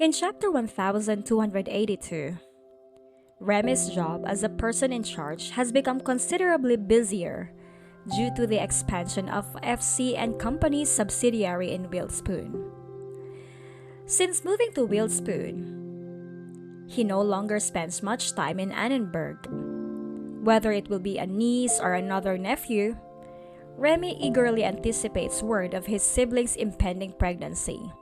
In chapter 1282, Remy's job as a person in charge has become considerably busier due to the expansion of FC and Company's subsidiary in Wilspoon. Since moving to Wilspoon, he no longer spends much time in Annenberg. Whether it will be a niece or another nephew, Remy eagerly anticipates word of his siblings' impending pregnancy.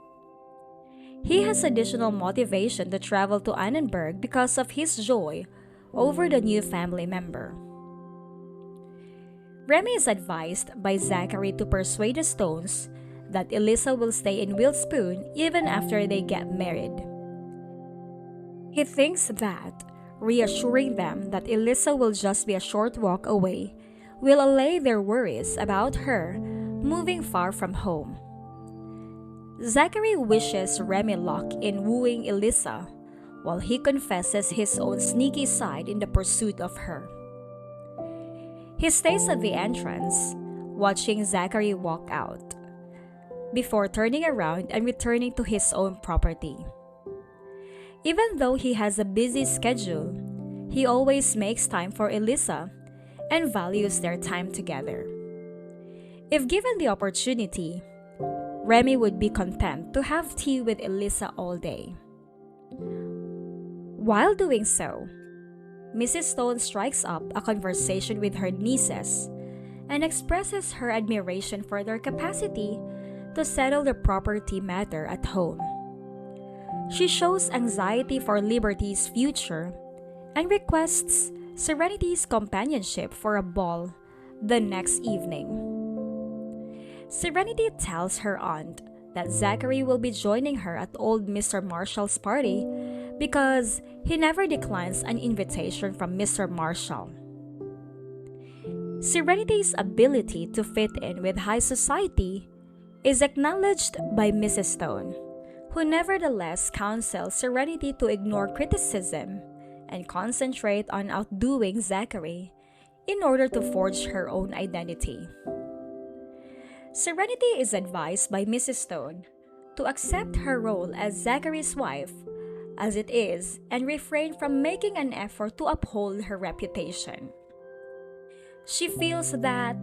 He has additional motivation to travel to Annenberg because of his joy over the new family member. Remy is advised by Zachary to persuade the Stones that Elisa will stay in Wilspoon even after they get married. He thinks that reassuring them that Elisa will just be a short walk away will allay their worries about her moving far from home. Zachary wishes Remy luck in wooing Elisa, while he confesses his own sneaky side in the pursuit of her. He stays at the entrance, watching Zachary walk out, before turning around and returning to his own property. Even though he has a busy schedule, he always makes time for Elisa and values their time together. If given the opportunity, Remy would be content to have tea with Elisa all day. While doing so, Mrs. Stone strikes up a conversation with her nieces and expresses her admiration for their capacity to settle the property matter at home. She shows anxiety for Liberty's future and requests Serenity's companionship for a ball the next evening. Serenity tells her aunt that Zachary will be joining her at old Mr. Marshall's party because he never declines an invitation from Mr. Marshall. Serenity's ability to fit in with high society is acknowledged by Mrs. Stone, who nevertheless counsels Serenity to ignore criticism and concentrate on outdoing Zachary in order to forge her own identity. Serenity is advised by Mrs. Stone to accept her role as Zachary's wife as it is and refrain from making an effort to uphold her reputation. She feels that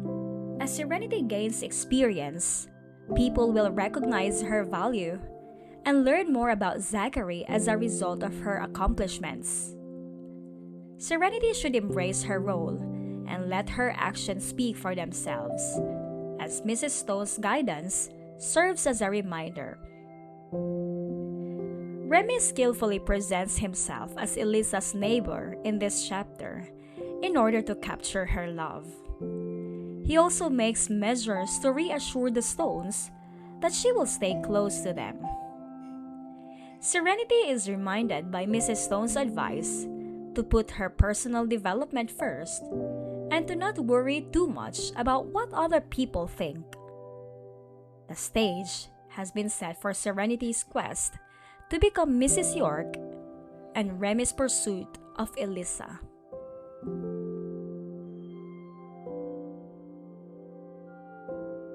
as Serenity gains experience, people will recognize her value and learn more about Zachary as a result of her accomplishments. Serenity should embrace her role and let her actions speak for themselves, as Mrs. Stone's guidance serves as a reminder. Remy skillfully presents himself as Elisa's neighbor in this chapter in order to capture her love. He also makes measures to reassure the Stones that she will stay close to them. Serenity is reminded by Mrs. Stone's advice to put her personal development first and to not worry too much about what other people think. The stage has been set for Serenity's quest to become Mrs. York and Remy's pursuit of Elisa.